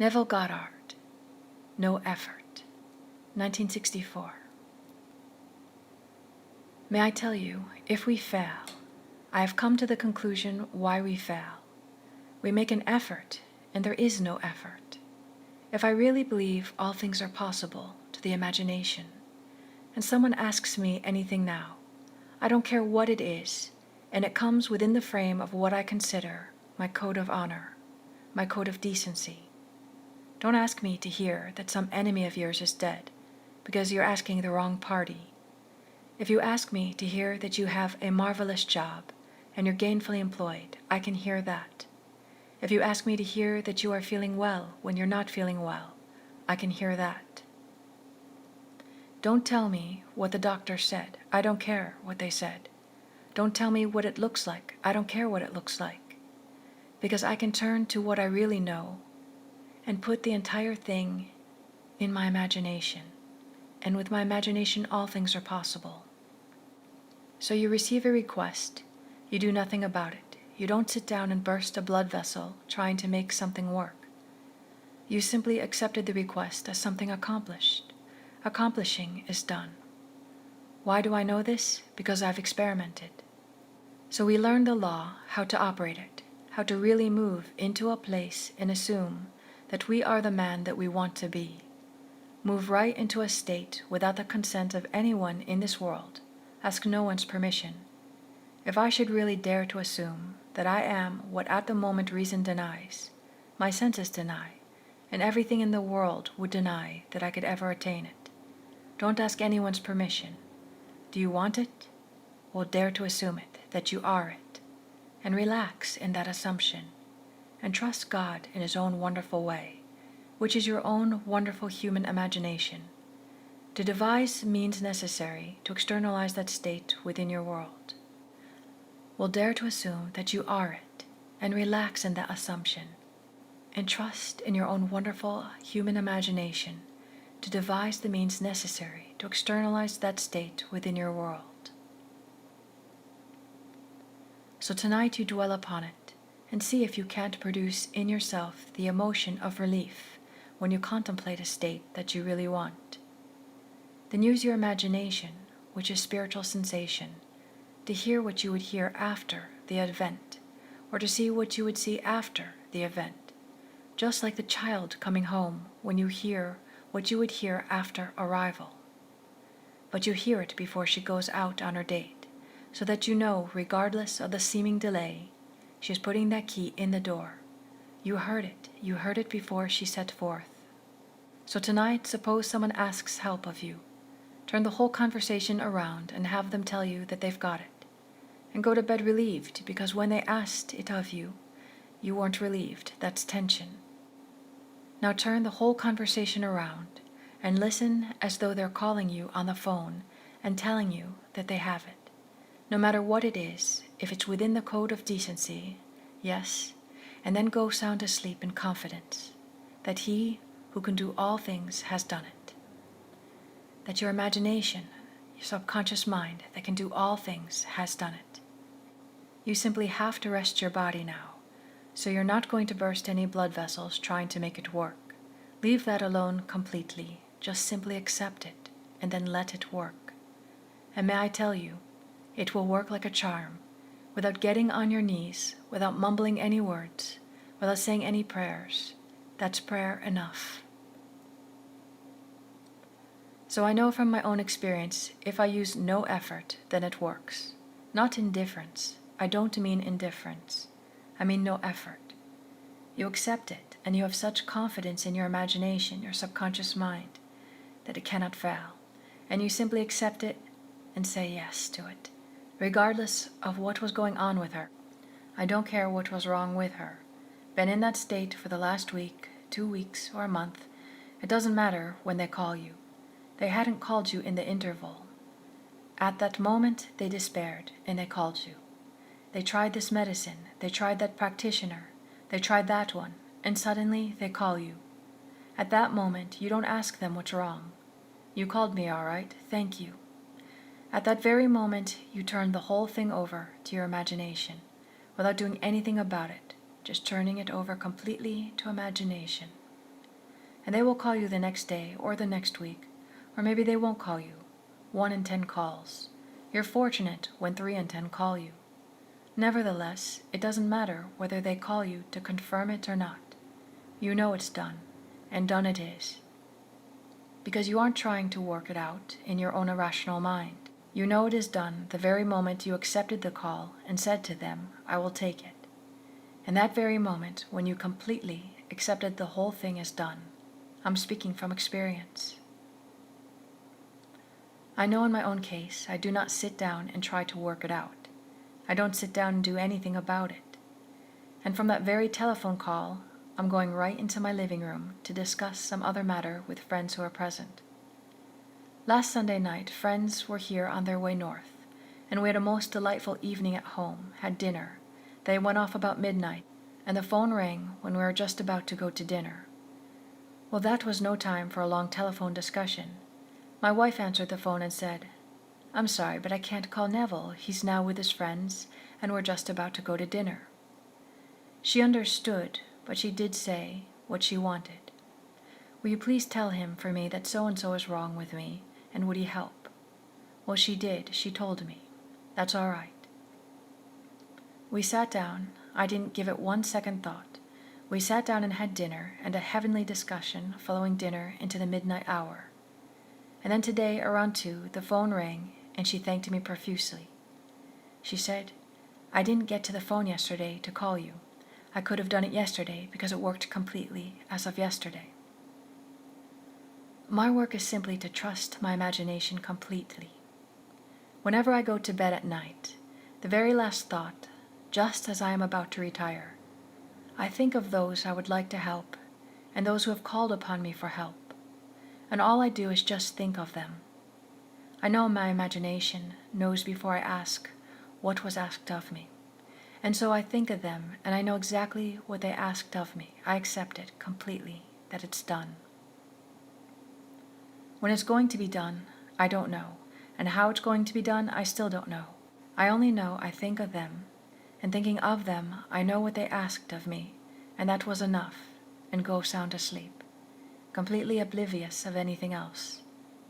Neville Goddard, No Effort, 1964. May I tell you, if we fail, I have come to the conclusion why we fail. We make an effort, and there is no effort. If I really believe all things are possible to the imagination, and someone asks me anything now, I don't care what it is, and it comes within the frame of what I consider my code of honor, my code of decency. Don't ask me to hear that some enemy of yours is dead, because you're asking the wrong party. If you ask me to hear that you have a marvelous job and you're gainfully employed, I can hear that. If you ask me to hear that you are feeling well when you're not feeling well, I can hear that. Don't tell me what the doctor said. I don't care what they said. Don't tell me what it looks like. I don't care what it looks like. Because I can turn to what I really know and put the entire thing in my imagination. And with my imagination, all things are possible. So you receive a request. You do nothing about it. You don't sit down and burst a blood vessel trying to make something work. You simply accepted the request as something accomplished. Accomplishing is done. Why do I know this? Because I've experimented. So we learn the law, how to operate it, how to really move into a place and assume that we are the man that we want to be. Move right into a state without the consent of anyone in this world. Ask no one's permission. If I should really dare to assume that I am what at the moment reason denies, my senses deny, and everything in the world would deny that I could ever attain it. Don't ask anyone's permission. Do you want it? Well, dare to assume it, that you are it, and relax in that assumption, and trust God in His own wonderful way, which is your own wonderful human imagination, to devise means necessary to externalize that state within your world. Well, dare to assume that you are it, and relax in that assumption, and trust in your own wonderful human imagination to devise the means necessary to externalize that state within your world. So tonight you dwell upon it, and see if you can't produce in yourself the emotion of relief when you contemplate a state that you really want. Then use your imagination, which is spiritual sensation, to hear what you would hear after the event, or to see what you would see after the event, just like the child coming home when you hear what you would hear after arrival. But you hear it before she goes out on her date, so that you know, regardless of the seeming delay, she is putting that key in the door. You heard it before she set forth. So tonight, suppose someone asks help of you. Turn the whole conversation around and have them tell you that they've got it. And go to bed relieved, because when they asked it of you, you weren't relieved. That's tension. Now turn the whole conversation around and listen as though they're calling you on the phone and telling you that they have it. No matter what it is, if it's within the code of decency, yes, and then go sound asleep in confidence that He who can do all things has done it. That your imagination, your subconscious mind that can do all things has done it. You simply have to rest your body now, so you're not going to burst any blood vessels trying to make it work. Leave that alone completely. Just simply accept it, and then let it work. And may I tell you, it will work like a charm, without getting on your knees, without mumbling any words, without saying any prayers. That's prayer enough. So I know from my own experience, if I use no effort, then it works. Not indifference. I don't mean indifference. I mean no effort. You accept it, and you have such confidence in your imagination, your subconscious mind, that it cannot fail. And you simply accept it and say yes to it, regardless of what was going on with her. I don't care what was wrong with her. Been in that state for the last week, 2 weeks, or a month. It doesn't matter when they call you. They hadn't called you in the interval. At that moment, they despaired, and they called you. They tried this medicine, they tried that practitioner, they tried that one, and suddenly they call you. At that moment, you don't ask them what's wrong. You called me, all right, thank you. At that very moment, you turn the whole thing over to your imagination, without doing anything about it, just turning it over completely to imagination. and they will call you the next day or the next week, or maybe they won't call you. 1 in 10 calls. You're fortunate when 3 in 10 call you. Nevertheless, it doesn't matter whether they call you to confirm it or not. You know it's done, and done it is. Because you aren't trying to work it out in your own irrational mind. You know it is done the very moment you accepted the call and said to them, I will take it. In that very moment, when you completely accepted the whole thing as done. I'm speaking from experience. I know in my own case, I do not sit down and try to work it out. I don't sit down and do anything about it. And from that very telephone call, I'm going right into my living room to discuss some other matter with friends who are present. Last Sunday night, friends were here on their way north, and we had a most delightful evening at home, had dinner. They went off about midnight, and the phone rang when we were just about to go to dinner. Well, that was no time for a long telephone discussion. My wife answered the phone and said, I'm sorry, but I can't call Neville. He's now with his friends, and we're just about to go to dinner. She understood, but she did say what she wanted. Will you please tell him for me that so-and-so is wrong with me, and would he help? Well, she did. She told me. That's all right. We sat down. I didn't give it 1 second thought. We sat down and had dinner, and a heavenly discussion following dinner into the midnight hour. And then today, around 2, the phone rang, and she thanked me profusely. She said, I didn't get to the phone yesterday to call you. I could have done it yesterday because it worked completely as of yesterday. My work is simply to trust my imagination completely. Whenever I go to bed at night, the very last thought, just as I am about to retire, I think of those I would like to help and those who have called upon me for help. And all I do is just think of them. I know my imagination knows before I ask what was asked of me. And so I think of them, and I know exactly what they asked of me. I accept it completely, that it's done. When it's going to be done, I don't know. And how it's going to be done, I still don't know. I only know I think of them, and thinking of them, I know what they asked of me, and that was enough, and go sound asleep, completely oblivious of anything else.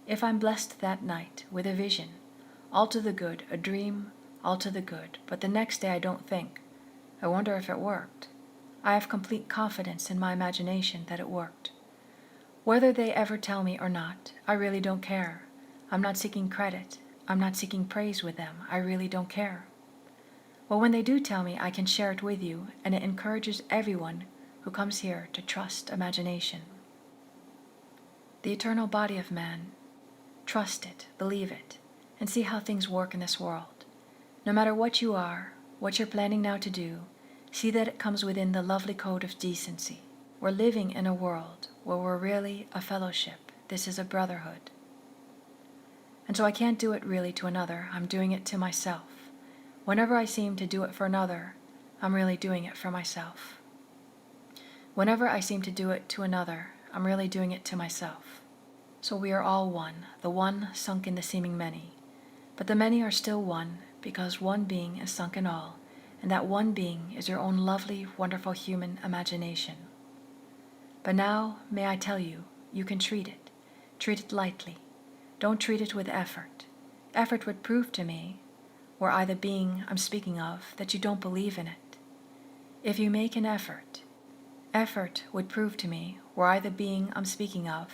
If I'm blessed that night with a vision, all to the good, a dream, all to the good, but the next day I don't think, I wonder if it worked. I have complete confidence in my imagination that it worked. Whether they ever tell me or not, I really don't care. I'm not seeking credit. I'm not seeking praise with them. I really don't care. But when they do tell me, I can share it with you, and it encourages everyone who comes here to trust imagination. The eternal body of man, trust it, believe it, and see how things work in this world. No matter what you are, what you're planning now to do, see that it comes within the lovely code of decency. We're living in a world where we're really a fellowship. This is a brotherhood. And so I can't do it really to another. I'm doing it to myself. Whenever I seem to do it for another, I'm really doing it for myself. Whenever I seem to do it to another, I'm really doing it to myself. So we are all one, the one sunk in the seeming many. But the many are still one, because one being is sunk in all, and that one being is your own lovely, wonderful human imagination. But now, may I tell you, you can treat it lightly. Don't treat it with effort. Effort would prove to me, were I the being I'm speaking of, that you don't believe in it. If you make an effort, effort would prove to me, were I the being I'm speaking of,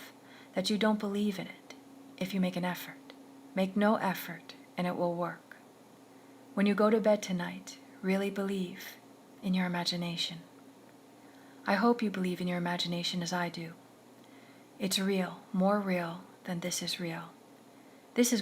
that you don't believe in it. If you make an effort, make no effort, and it will work. When you go to bed tonight, really believe in your imagination. I hope you believe in your imagination as I do. It's real, more real than this is real. This is